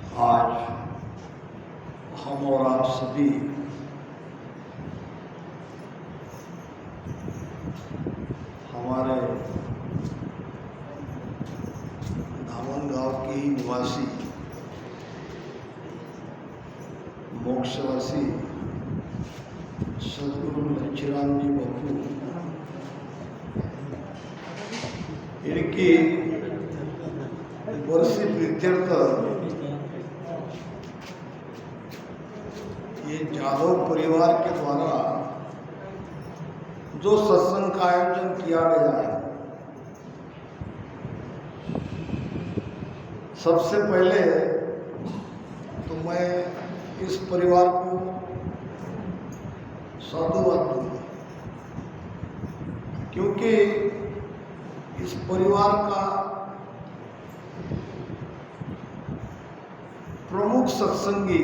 आज हम और आप सभी हमारे धामन गांव के ही निवासी मोक्षवासी सदगुरु लच्छीराम जी बापू इनकी वर्षी प्रीत्यर्थ ये जादव परिवार के द्वारा जो सत्संग का आयोजन किया गया है, सबसे पहले तो मैं इस परिवार को साधुवाद दूंगा, क्योंकि इस परिवार का प्रमुख सत्संगी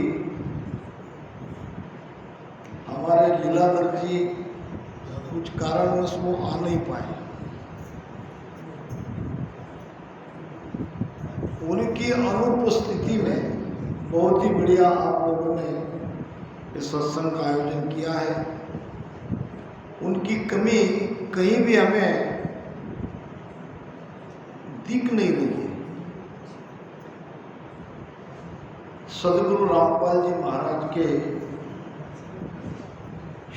हमारे लीलाधर जी कुछ कारणवश वो आ नहीं पाए। उनकी अनुपस्थिति में बहुत ही बढ़िया आप लोगों ने इस सत्संग का आयोजन किया है। उनकी कमी कहीं भी हमें दिख नहीं रही है। सदगुरु रामपाल जी महाराज के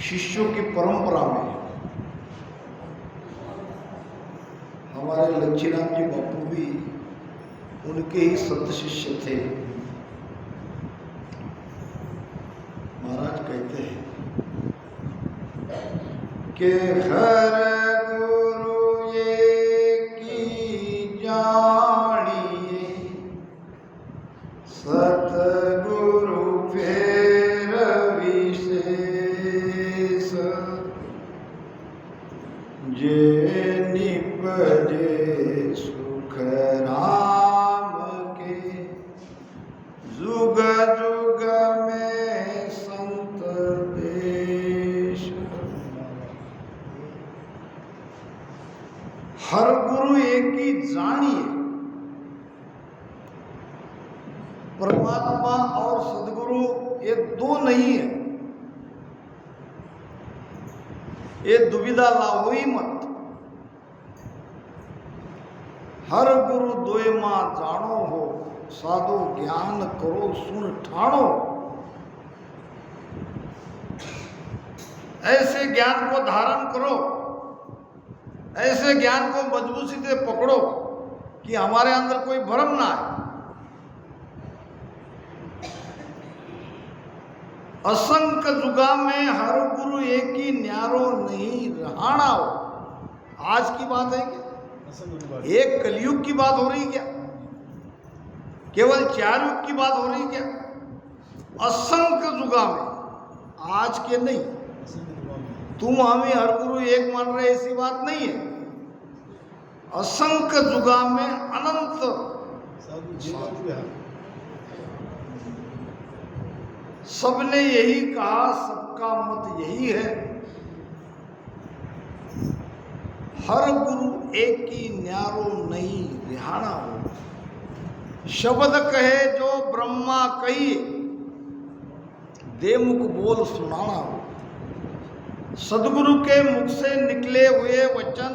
शिष्यों की परंपरा में हमारे लच्छीराम जी बापू भी उनके ही सत शिष्य थे। महाराज कहते हैं कि हर गुरु ये की जानिए सतगुरु फेर विशेष जे निपजे सुख राम के जुग जुग में संत देश। हर गुरु एक ही जानिए। परमात्मा और सदगुरु ये दो नहीं है, ये दुविधा लाओ ही मत। हर गुरु दोय मां जानो हो, साधो ज्ञान करो सुन ठाणो। ऐसे ज्ञान को धारण करो, ऐसे ज्ञान को मजबूती से पकड़ो कि हमारे अंदर कोई भ्रम ना आए। असंख्य जुगा में हर गुरु एक ही न्यारो नहीं रहाना हो। आज की बात है क्या? एक कलयुग की बात हो रही क्या? केवल 4 युग की बात हो रही क्या? असंख्य जुगा में, आज के नहीं। तुम हमें हर गुरु एक मान रहे ऐसी बात नहीं है। असंख्य जुगा में अनंत सबने यही कहा, सबका मत यही है। हर गुरु एक ही न्यारो नहीं रिहाना हो। शब्द कहे जो ब्रह्मा कही, देमुख बोल सुनाना हो। सदगुरु के मुख से निकले हुए वचन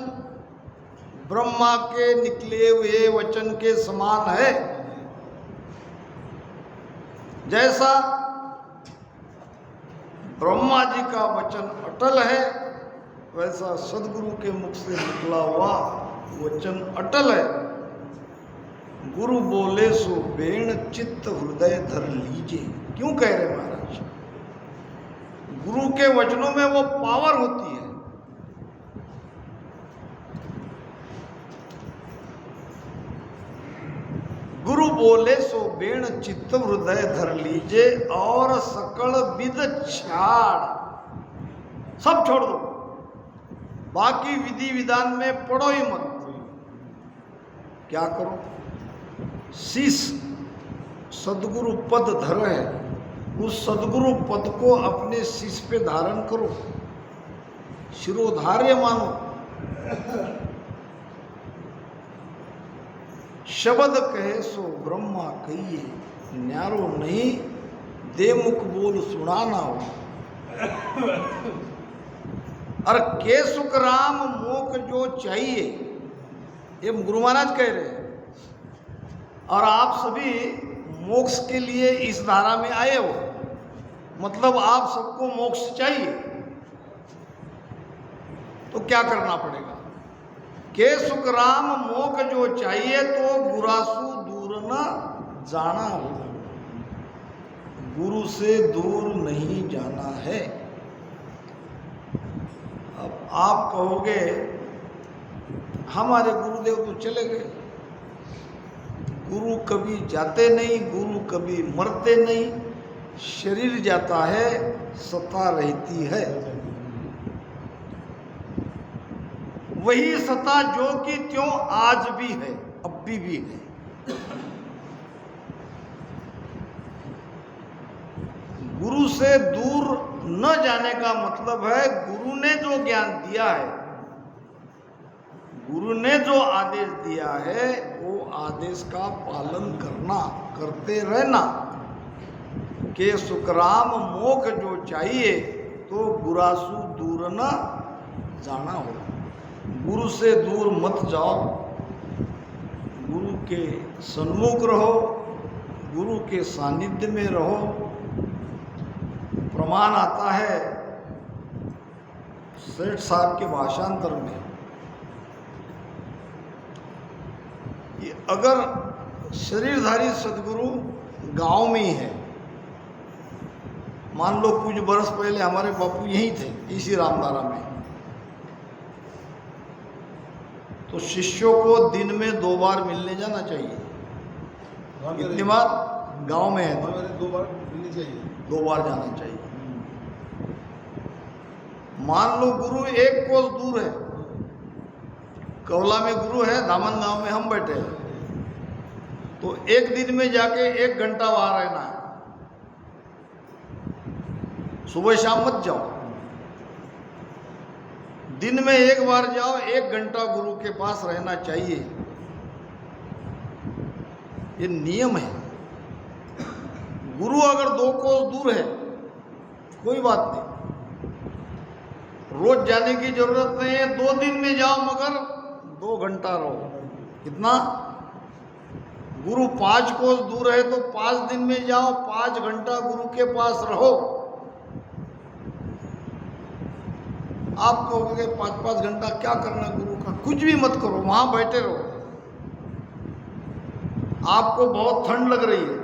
ब्रह्मा के निकले हुए वचन के समान है। जैसा ब्रह्मा जी का वचन अटल है, वैसा सदगुरु के मुख से निकला हुआ वचन अटल है। गुरु बोले सो बेण चित्त हृदय धर लीजिए। क्यों कह रहे महाराज? गुरु के वचनों में वो पावर होती है। गुरु बोले सो बेण चित्त हृदय धर लीजिए और सकल विद छाड़, सब छोड़ दो। बाकी विधि विधान में पढ़ो ही मत। क्या करो? शीश सदगुरु पद धर है, उस सदगुरु पद को अपने शीश पे धारण करो, शिरोधार्य मानो। शब्द कहे सो ब्रह्मा कहिए, न्यारो नहीं दे मुख बोल सुनाना हो। और के सुख राम मोक जो चाहिए, ये गुरु महाराज कह रहे हैं। और आप सभी मोक्ष के लिए इस धारा में आए हो, मतलब आप सबको मोक्ष चाहिए, तो क्या करना पड़ेगा? के सुख राम मोक जो चाहिए, तो गुरासु दूर न जाना हो। गुरु से दूर नहीं जाना है। अब आप कहोगे हमारे गुरुदेव तो चले गए। गुरु कभी जाते नहीं, गुरु कभी मरते नहीं। शरीर जाता है, सत्ता रहती है। वही सत्ता जो कि त्यों आज भी है, अब भी है। गुरु से दूर न जाने का मतलब है, गुरु ने जो ज्ञान दिया है, गुरु ने जो आदेश दिया है, वो आदेश का पालन करना, करते रहना। के सुखराम मोख जो चाहिए, तो गुरासु दूर न जाना हो। गुरु से दूर मत जाओ, गुरु के सन्मुख रहो, गुरु के सानिध्य में रहो। प्रमाण आता है सेठ साहब के भाषांतर में कि अगर शरीरधारी सदगुरु गांव में ही है, मान लो कुछ बरस पहले हमारे बापू यहीं थे, इसी रामधारा में, तो शिष्यों को दिन में 2 बार मिलने जाना चाहिए। कितनी बार? गांव में है तो 2 बार मिलनी चाहिए, 2 बार जाना चाहिए। मान लो गुरु 1 कोस दूर है, कौला में गुरु है, दामन गांव में हम बैठे हैं, तो एक दिन में जाके 1 घंटा वहां रहना है। सुबह शाम मत जाओ, दिन में 1 बार जाओ, 1 घंटा गुरु के पास रहना चाहिए। ये नियम है। गुरु अगर 2 कोस दूर है, कोई बात नहीं, रोज जाने की जरूरत नहीं है। 2 दिन में जाओ, मगर 2 घंटा रहो। कितना? गुरु 5 कोस दूर है तो 5 दिन में जाओ, 5 घंटा गुरु के पास रहो। आप कहोगे 5-5 घंटा क्या करना गुरु का? कुछ भी मत करो, वहां बैठे रहो। आपको बहुत ठंड लग रही है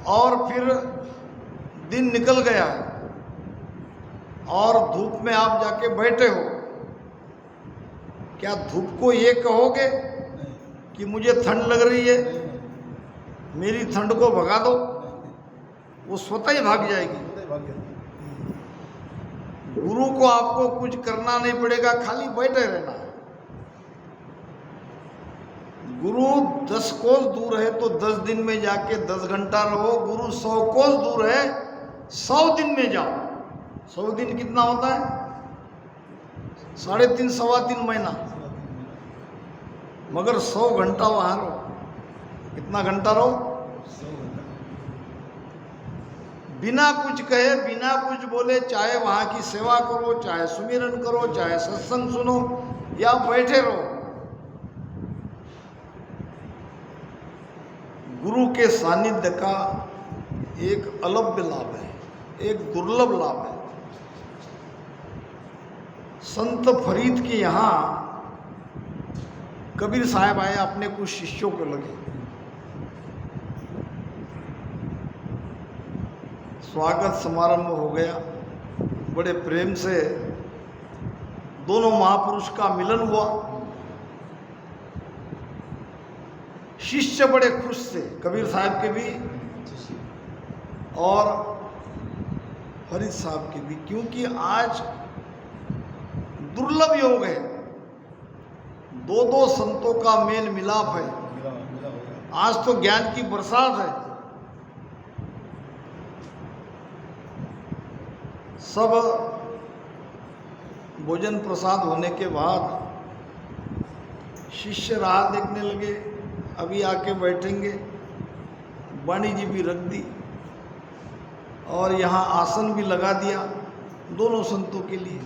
और फिर दिन निकल गया है और धूप में आप जाके बैठे हो, क्या धूप को ये कहोगे कि मुझे ठंड लग रही है, मेरी ठंड को भगा दो? वो स्वतः ही भाग जाएगी। गुरु को आपको कुछ करना नहीं पड़ेगा, खाली बैठे रहना है। गुरु 10 कोस दूर है तो 10 दिन में जाके 10 घंटा रहो। गुरु 100 कोस दूर है, 100 दिन में जाओ। 100 दिन कितना होता है? 3.5 सवा 3 महीना, मगर 100 घंटा वहां रहो। कितना घंटा रहो? बिना कुछ कहे, बिना कुछ बोले, चाहे वहां की सेवा करो, चाहे सुमिरन करो, चाहे सत्संग सुनो, या बैठे रहो। गुरु के सानिध्य का एक अलभ्य लाभ है, एक दुर्लभ लाभ है। संत फरीद के यहाँ कबीर साहब आए, अपने कुछ शिष्यों को लगे। स्वागत समारंभ हो गया, बड़े प्रेम से दोनों महापुरुष का मिलन हुआ। शिष्य बड़े खुश थे, कबीर साहब के भी और फरीद साहब के भी, क्योंकि आज दुर्लभ योग है, 2 संतों का मेल मिलाप है। आज तो ज्ञान की बरसात है। सब भोजन प्रसाद होने के बाद शिष्य राह देखने लगे, अभी आके बैठेंगे। वाणी जी भी रख दी और यहाँ आसन भी लगा दिया दोनों संतों के लिए।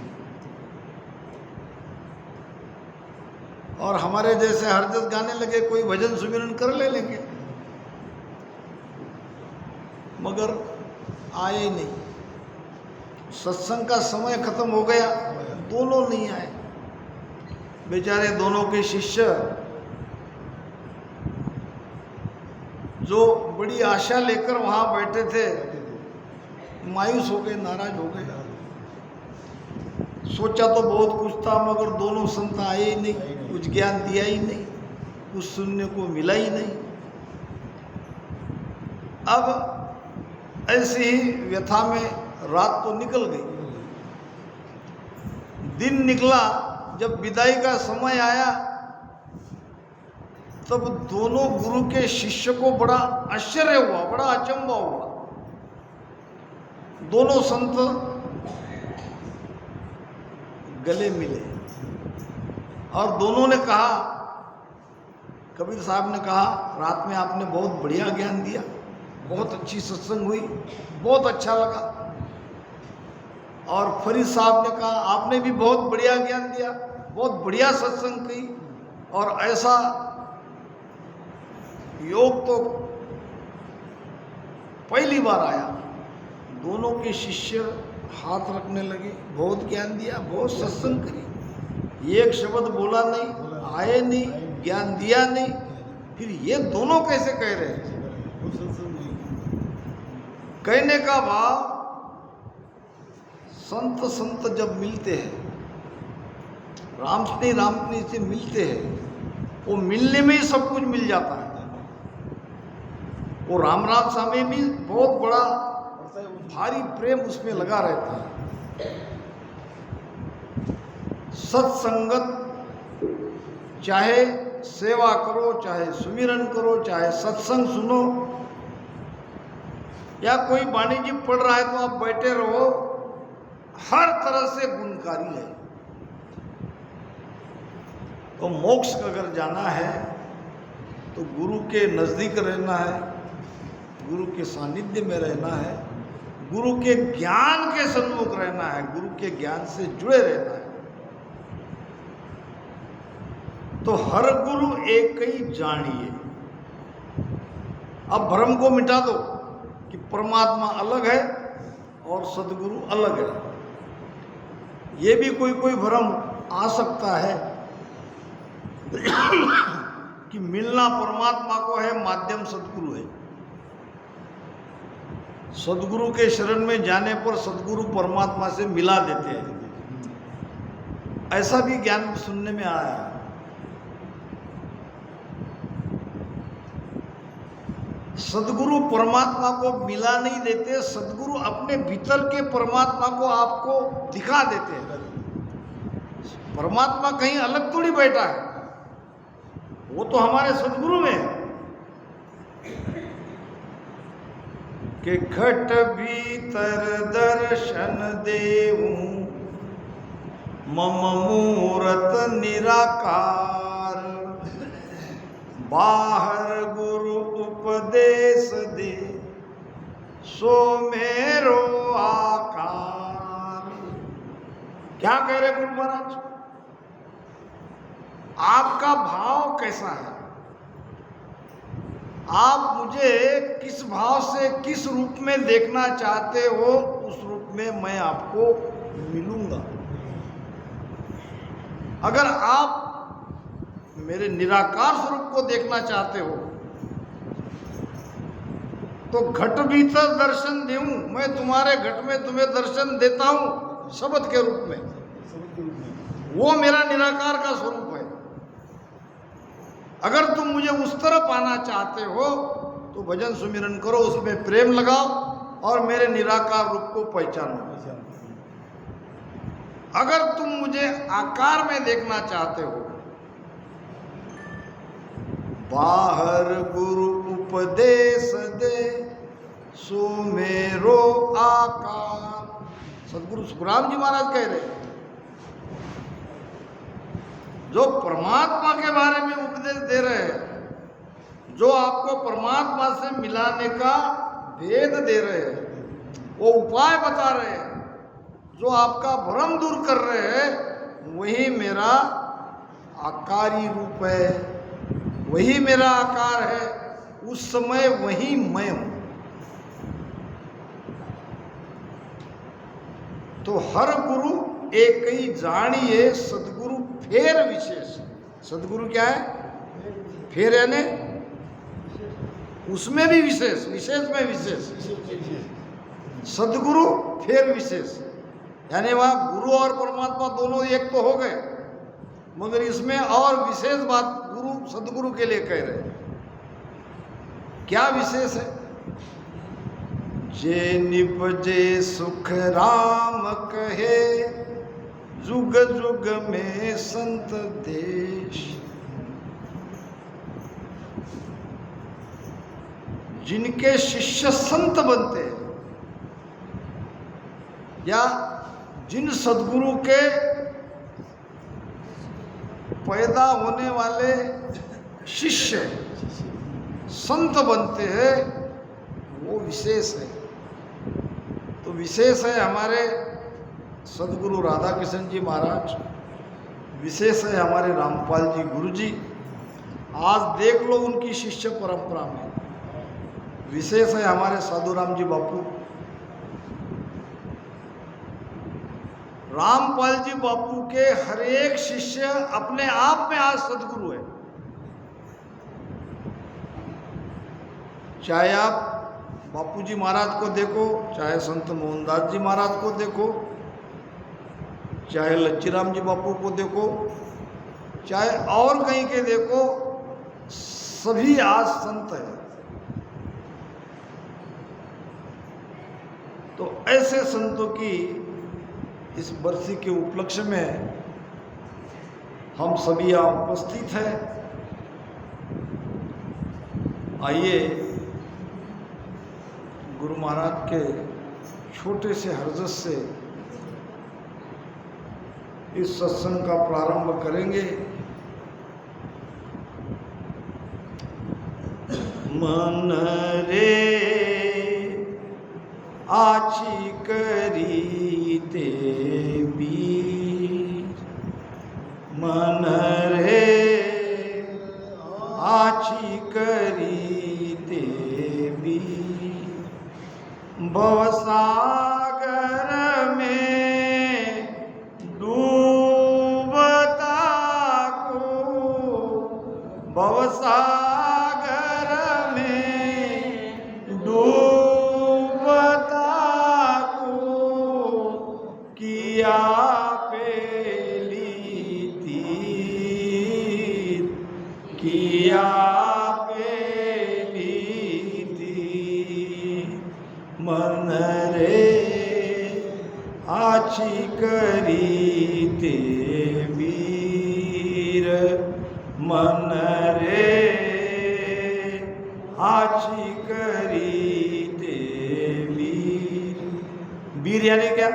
और हमारे जैसे हरजस गाने लगे, कोई भजन सुमिरन कर लेंगे, मगर आए ही नहीं। सत्संग का समय खत्म हो गया, दोनों नहीं आए। बेचारे दोनों के शिष्य जो बड़ी आशा लेकर वहां बैठे थे, मायूस हो गए, नाराज हो गए। सोचा तो बहुत कुछ था, मगर दोनों संत आए ही नहीं, कुछ ज्ञान दिया ही नहीं, कुछ सुनने को मिला ही नहीं। अब ऐसी ही व्यथा में रात तो निकल गई। दिन निकला, जब विदाई का समय आया तब दोनों गुरु के शिष्य को बड़ा आश्चर्य हुआ, बड़ा अचंभा हुआ। दोनों संत गले मिले और दोनों ने कहा, कबीर साहब ने कहा, रात में आपने बहुत बढ़िया ज्ञान दिया, बहुत अच्छी सत्संग हुई, बहुत अच्छा लगा। और फरीद साहब ने कहा, आपने भी बहुत बढ़िया ज्ञान दिया, बहुत बढ़िया सत्संग की, और ऐसा योग तो पहली बार आया। दोनों के शिष्य हाथ रखने लगे, बहुत ज्ञान दिया, बहुत सत्संग करी, एक शब्द बोला नहीं, आए नहीं, ज्ञान दिया नहीं, फिर ये दोनों कैसे कह रहे हैं? कहने का भाव, संत संत जब मिलते हैं, रामपत्नी से मिलते हैं, वो मिलने में ही सब कुछ मिल जाता है। वो राम स्वामी भी बहुत बड़ा भारी प्रेम उसमें लगा रहता है। सत्संगत, चाहे सेवा करो, चाहे सुमिरन करो, चाहे सत्संग सुनो, या कोई वाणी जी पढ़ रहा है तो आप बैठे रहो, हर तरह से गुणकारी है। तो मोक्ष अगर जाना है तो गुरु के नजदीक रहना है, गुरु के सानिध्य में रहना है, गुरु के ज्ञान के सन्मुख रहना है, गुरु के ज्ञान से जुड़े रहना है। तो हर गुरु एक ही जानिए। अब भ्रम को मिटा दो कि परमात्मा अलग है और सदगुरु अलग है। ये भी कोई भ्रम आ सकता है कि मिलना परमात्मा को है, माध्यम सदगुरु है। सदगुरु के शरण में जाने पर सदगुरु परमात्मा से मिला देते हैं, ऐसा भी ज्ञान सुनने में आया है। सदगुरु परमात्मा को मिला नहीं देते, सदगुरु अपने भीतर के परमात्मा को आपको दिखा देते हैं। परमात्मा कहीं अलग थोड़ी बैठा है, वो तो हमारे सदगुरु में है। कि घट भीतर दर्शन देऊं, मम मूरत निराकार, बाहर गुरु उपदेश दे, सो मेरो आकार। क्या कह रहे गुरु महाराज? आपका भाव कैसा है? आप मुझे किस भाव से, किस रूप में देखना चाहते हो, उस रूप में मैं आपको मिलूंगा। अगर आप मेरे निराकार स्वरूप को देखना चाहते हो तो घट भीतर दर्शन दूं, मैं तुम्हारे घट में तुम्हें दर्शन देता हूं शब्द के रूप में। वो मेरा निराकार का स्वरूप है। अगर तुम मुझे उस तरफ आना चाहते हो तो भजन सुमिरन करो, उसमें प्रेम लगाओ और मेरे निराकार रूप को पहचानो। अगर तुम मुझे आकार में देखना चाहते हो, बाहर गुरु उपदेश दे, सो मेरो आकार। सदगुरु सुखराम जी महाराज कह रहे, जो परमात्मा के बारे में उपदेश दे रहे हैं, जो आपको परमात्मा से मिलाने का भेद दे रहे हैं, वो उपाय बता रहे हैं, जो आपका भ्रम दूर कर रहे हैं, वही मेरा आकारी रूप है, वही मेरा आकार है। उस समय वही मैं हूं। तो हर गुरु एक ही जानिए, सदगुरु फेर विशेष। सदगुरु क्या है? फेर यानी उसमें भी विशेष, विशेष में विशेष। सदगुरु फेर विशेष, यानी वहां गुरु और परमात्मा दोनों एक तो हो गए, मगर इसमें और विशेष बात गुरु सदगुरु के लिए कह रहे हैं। क्या विशेष है? जे निपजे सुख राम कहे, जुग जुग में संत देश। जिनके शिष्य संत बनते हैं, या जिन सद्गुरु के पैदा होने वाले शिष्य संत बनते हैं, वो विशेष है। तो विशेष है हमारे सदगुरु राधा कृष्ण जी महाराज, विशेष है हमारे रामपाल जी गुरु जी। आज देख लो उनकी शिष्य परंपरा में। विशेष है हमारे साधुराम जी बापू, रामपाल जी बापू के हर एक शिष्य अपने आप में आज सदगुरु है। चाहे आप बापू जी महाराज को देखो, चाहे संत मोहनदास जी महाराज को देखो, चाहे लच्छीराम जी बापू को देखो, चाहे और कहीं के देखो, सभी आज संत हैं। तो ऐसे संतों की इस बरसी के उपलक्ष्य में हम सभी यहाँ उपस्थित हैं। आइए गुरु महाराज के छोटे से हरजत से इस सत्संग का प्रारंभ करेंगे। मन रे आची करी ते बीर, मन रे आची करी ते बीर। भवसागर में डूबता को, भवसागर में डूबता को, किया पेली तीर, किया मन रे आची करी ते बीर, मन रे आची करी ते बीर। बीर यानी क्या?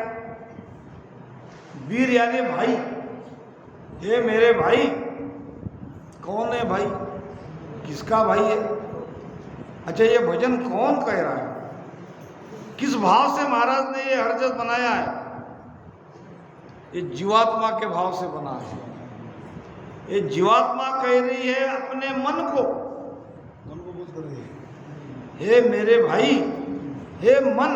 बीर यानी भाई। ये मेरे भाई। कौन है भाई? किसका भाई है? अच्छा, ये भजन कौन कह रहा है? किस भाव से महाराज ने ये हरजत बनाया है? ये जीवात्मा के भाव से बना है। ये जीवात्मा कह रही है अपने मन को बोध कर रही है, हे मेरे भाई, हे मन,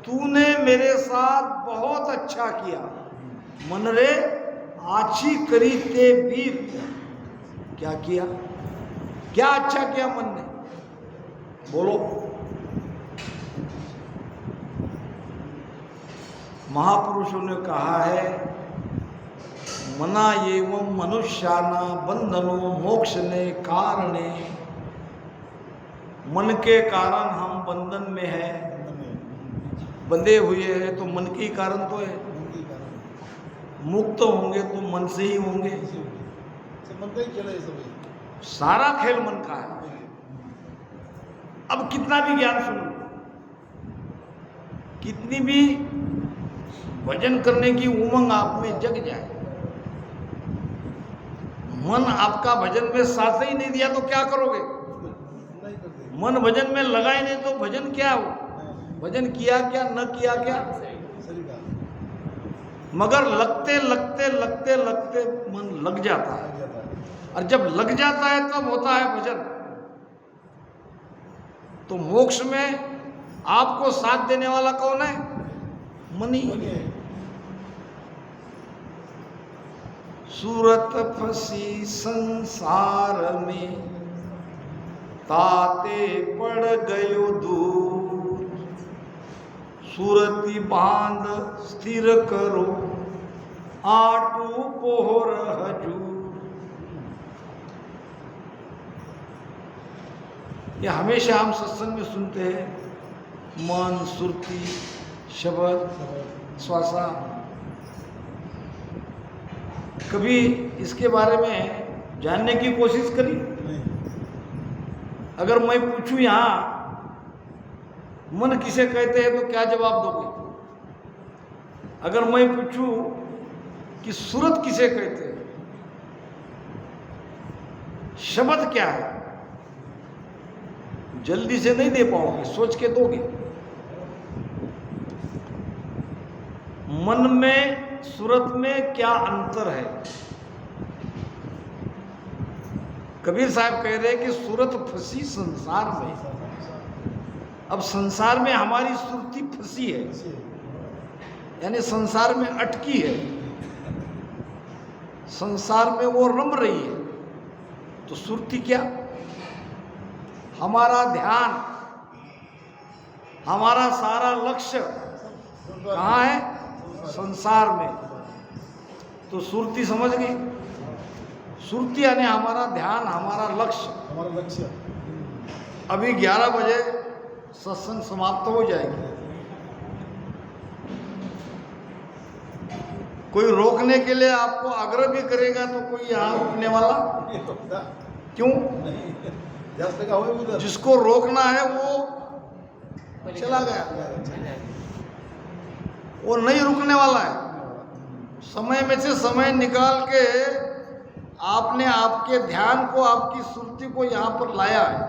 तूने मेरे साथ बहुत अच्छा किया। मन रे आची करी ते बीर। क्या किया? क्या अच्छा किया मन ने? बोलो। महापुरुषों ने कहा है, मना एवं मनुष्याना बंधनो मोक्ष ने कारणे। मन के कारण हम बंधन में हैं, बंधे हुए हैं, तो मन के कारण तो है। मुक्त होंगे तो मन से ही होंगे। सारा खेल मन का है। अब कितना भी ज्ञान सुन लो, कितनी भी भजन करने की उमंग आप में जग जाए, मन आपका भजन में साथ ही नहीं दिया तो क्या करोगे? मन भजन में लगा ही नहीं तो भजन क्या हो? भजन किया क्या न किया क्या? मगर लगते लगते लगते लगते मन लग जाता है, और जब लग जाता है तब होता है भजन। तो मोक्ष में आपको साथ देने वाला कौन है? मन ही। सूरत फंसी संसार में, ताते पड़ गयो दूर। सूरती बांध स्थिर करो, आटू पोहर हजूर। ये हमेशा हम सत्संग में सुनते हैं, मन, सुरती, शब्द, श्वासा। कभी इसके बारे में जानने की कोशिश करी? अगर मैं पूछूं यहां मन किसे कहते हैं तो क्या जवाब दोगे? अगर मैं पूछूं कि सूरत किसे कहते हैं, शब्द क्या है, जल्दी से नहीं दे पाओगे, सोच के दोगे। मन में सूरत में क्या अंतर है? कबीर साहब कह रहे हैं कि सूरत फंसी संसार में। अब संसार में हमारी सुरती फंसी है, यानी संसार में अटकी है, संसार में वो रम रही है। तो सुरती क्या? हमारा ध्यान, हमारा सारा लक्ष्य कहाँ है? संसार में। तो सुरती समझ गई? सुरती यानी हमारा ध्यान, हमारा लक्ष्य। अभी 11 बजे सत्संग समाप्त हो जाएगी। कोई रोकने के लिए आपको आग्रह भी करेगा तो कोई यहाँ रुकने वाला क्यों? जिसको रोकना है वो चला गया, वो नहीं रुकने वाला है। समय में से समय निकाल के आपने आपके ध्यान को, आपकी सुरती को यहाँ पर लाया है,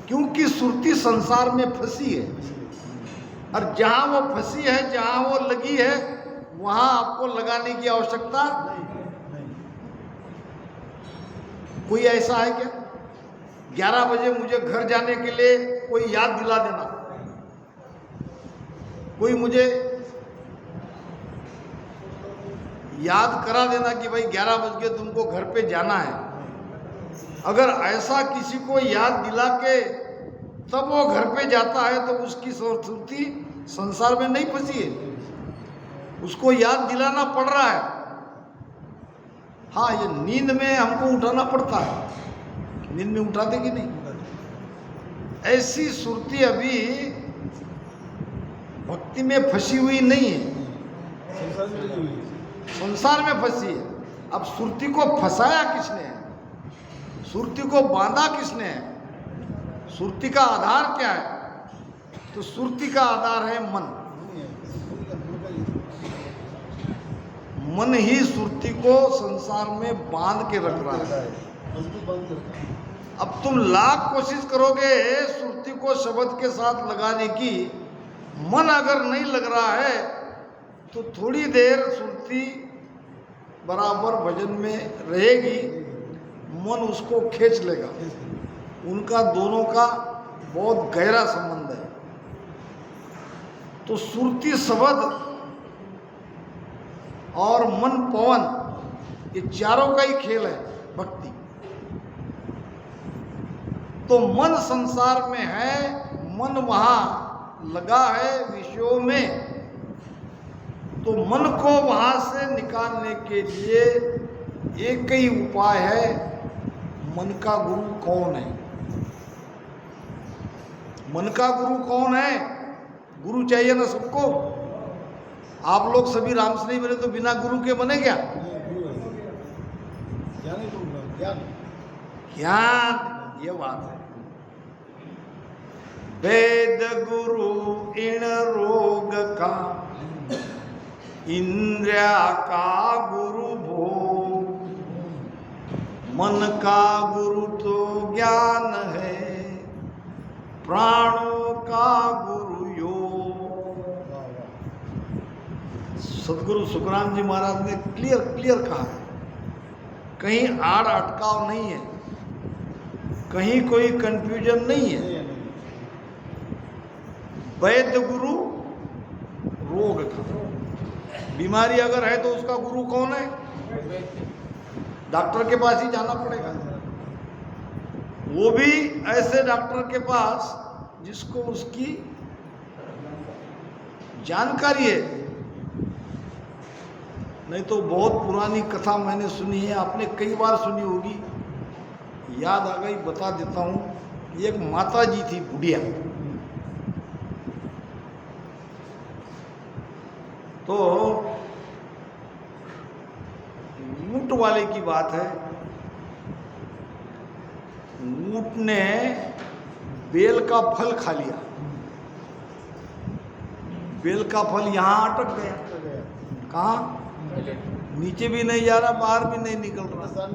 क्योंकि सुरती संसार में फंसी है। और जहां वो फंसी है, जहां वो लगी है, वहां आपको लगाने की आवश्यकता नहीं। कोई ऐसा है क्या? 11 बजे मुझे घर जाने के लिए कोई याद दिला देना, कोई मुझे याद करा देना कि भाई 11 बज के तुमको घर पे जाना है। अगर ऐसा किसी को याद दिला के तब वो घर पे जाता है तो उसकी सुरती संसार में नहीं फंसी है, उसको याद दिलाना पड़ रहा है। हाँ, ये नींद में हमको उठाना पड़ता है, नींद में उठाते कि नहीं? ऐसी सुरती अभी भक्ति में फंसी हुई नहीं है, संसार में फंसी है। अब सुरती को फंसाया किसने है? सुरती को बांधा किसने है? सुरती का आधार क्या है? तो सुरती का आधार है मन। मन ही सुरती को संसार में बांध के रख रहा है। अब तुम लाख कोशिश करोगे सुरती को शब्द के साथ लगाने की, मन अगर नहीं लग रहा है तो थोड़ी देर सुरती बराबर भजन में रहेगी, मन उसको खींच लेगा। उनका दोनों का बहुत गहरा संबंध है। तो सुरती शब्द और मन पवन, ये चारों का ही खेल है भक्ति। तो मन संसार में है, मन वहां लगा है विषयों में। तो मन को वहां से निकालने के लिए एक ही उपाय है, मन का गुरु कौन है? मन का गुरु कौन है? गुरु चाहिए ना सबको। आप लोग सभी राम से नहीं बने तो बिना गुरु के बने क्या? ज्ञान, ये बात है। वेद गुरु इन रोग का, इंद्रिया का गुरु भोग। मन का गुरु तो ज्ञान है, प्राणों का गुरु योग। सदगुरु सुखराम जी महाराज ने क्लियर कहा है, कहीं आड़ अटकाव नहीं है, कहीं कोई कंफ्यूजन नहीं है। वैद्य गुरु रोग का, बीमारी अगर है तो उसका गुरु कौन है? डॉक्टर के पास ही जाना पड़ेगा, वो भी ऐसे डॉक्टर के पास जिसको उसकी जानकारी है। नहीं तो बहुत पुरानी कथा मैंने सुनी है, आपने कई बार सुनी होगी, याद आ गई, बता देता हूँ। एक माता जी थी बुढ़िया, तो ऊंट वाले की बात है, ऊंट ने बेल का फल खा लिया, बेल का फल यहाँ अटक गया। कहाँ? नीचे भी नहीं जा रहा, बाहर भी नहीं निकल रहा।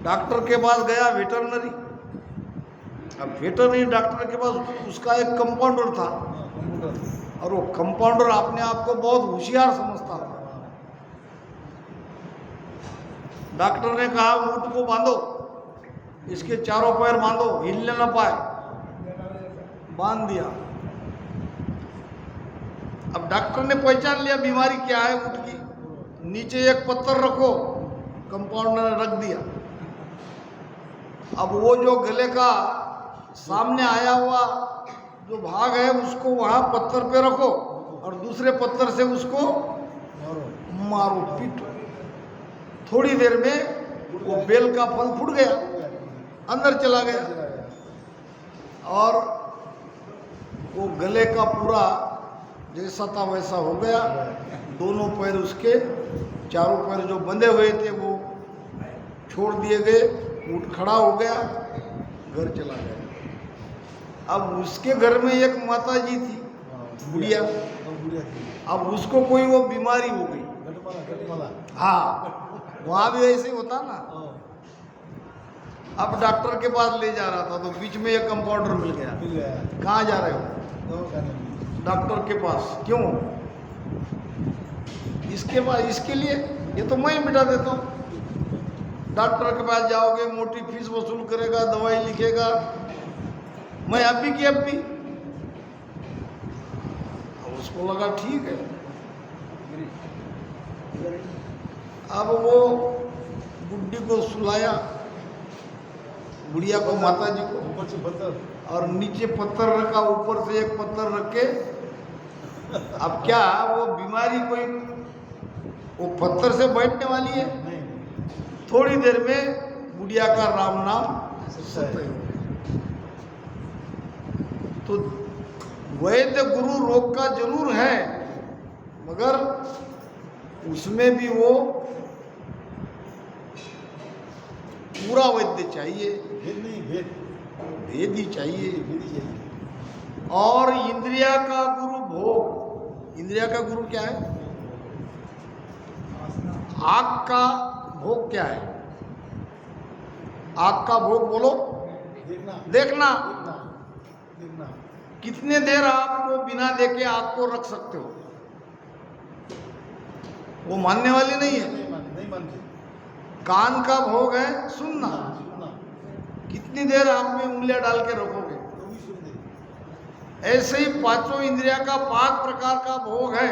डॉक्टर के पास गया, वेटरनरी। अब वेटरनरी डॉक्टर के पास उसका एक कंपाउंडर था, और वो कंपाउंडर अपने आप को बहुत होशियार समझता था। डॉक्टर ने कहा ऊंट को बांधो, इसके चारों पैर बांधो, हिलने न पाए। बांध दिया। अब डॉक्टर ने पहचान लिया बीमारी क्या है ऊंट की, नीचे एक पत्थर रखो, कंपाउंडर ने रख दिया। अब वो जो गले का सामने आया हुआ जो भाग है उसको वहां पत्थर पे रखो, और दूसरे पत्थर से उसको मारो, पीटो। थोड़ी देर में वो बेल का फल फूट गया, अंदर चला गया, और वो गले का पूरा जैसा था वैसा हो गया। दोनों पैर उसके, चारों पैर जो बंधे हुए थे वो छोड़ दिए गए, ऊँट खड़ा हो गया, घर चला गया। अब उसके घर में एक माता जी थी बुढ़िया, अब उसको कोई वो बीमारी हो गई। हाँ, वहाँ भी ऐसे होता ना। अब डॉक्टर के पास ले जा रहा था तो बीच में एक कंपाउंडर मिल गया। कहाँ जा रहे हो? डॉक्टर के पास। क्यों? इसके पास, इसके लिए, ये तो मैं मिटा देता हूँ। डॉक्टर के पास जाओगे, मोटी फीस वसूल करेगा, दवाई लिखेगा, मैं अभी की अभी। उसको लगा ठीक है। अब वो बुढ़ी को सुलाया, बुढ़िया को, माता जी को, और नीचे पत्थर रखा, ऊपर से एक पत्थर रख के। अब क्या वो बीमारी कोई वो पत्थर से बैठने वाली है? थोड़ी देर में बुढ़िया का राम नाम सत्य हो गया। तो वैद्य गुरु रोग का जरूर है, मगर उसमें भी वो पूरा वैद्य चाहिए, भेद ही चाहिए। और इंद्रिया का गुरु भोग। इंद्रिया का गुरु क्या है? आँख का भोग क्या है? आँख का भोग बोलो। देखना। कितने देर आपको बिना देखे आँख को रख सकते हो? वो मानने वाली नहीं है। कान का भोग है सुनना। कितनी देर आप में उंगलियां डाल के रखोगे? ऐसे ही पांचों इंद्रिया का 5 प्रकार का भोग है,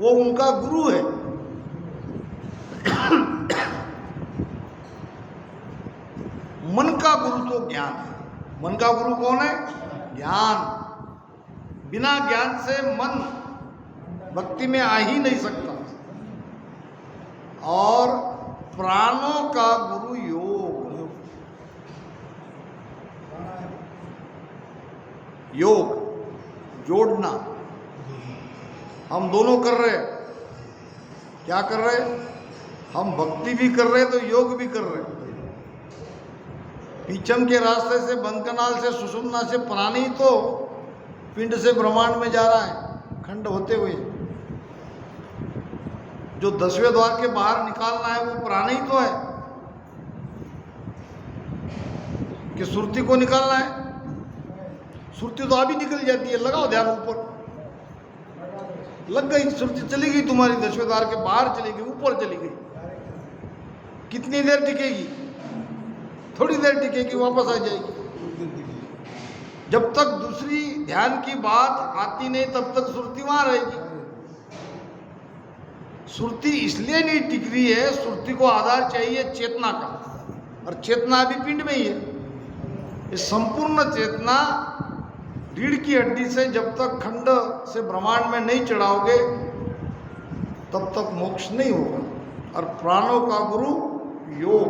वो उनका गुरु है। मन का गुरु तो ज्ञान है। मन का गुरु कौन है? ज्ञान। बिना ज्ञान से मन भक्ति में आ ही नहीं सकता। और प्राणों का गुरु योग। योग जोड़ना, हम दोनों कर रहे हैं। क्या कर रहे हैं? हम भक्ति भी कर रहे हैं तो योग भी कर रहे हैं। पीछम के रास्ते से, बंद कनाल से, सुषुम्ना से प्राणी तो पिंड से ब्रह्मांड में जा रहा है, खंड होते हुए। जो 10वें द्वार के बाहर निकालना है वो प्राण ही तो है कि सुरती को निकालना है। सुरती तो अभी निकल जाती है, लगाओ ध्यान ऊपर, लग गई सुरती, चली गई तुम्हारी 10वें द्वार के बाहर चली गई, ऊपर चली गई। कितनी देर टिकेगी? थोड़ी देर टिकेगी, वापस आ जाएगी। जब तक दूसरी ध्यान की बात आती नहीं तब तक सुरती वहां रहेगी। सुरती इसलिए नहीं टिक रही है, सुरती को आधार चाहिए चेतना का, और चेतना अभी पिंड में ही है। ये संपूर्ण चेतना रीढ़ की हड्डी से जब तक खंड से ब्रह्मांड में नहीं चढ़ाओगे तब तक मोक्ष नहीं होगा। और प्राणों का गुरु योग।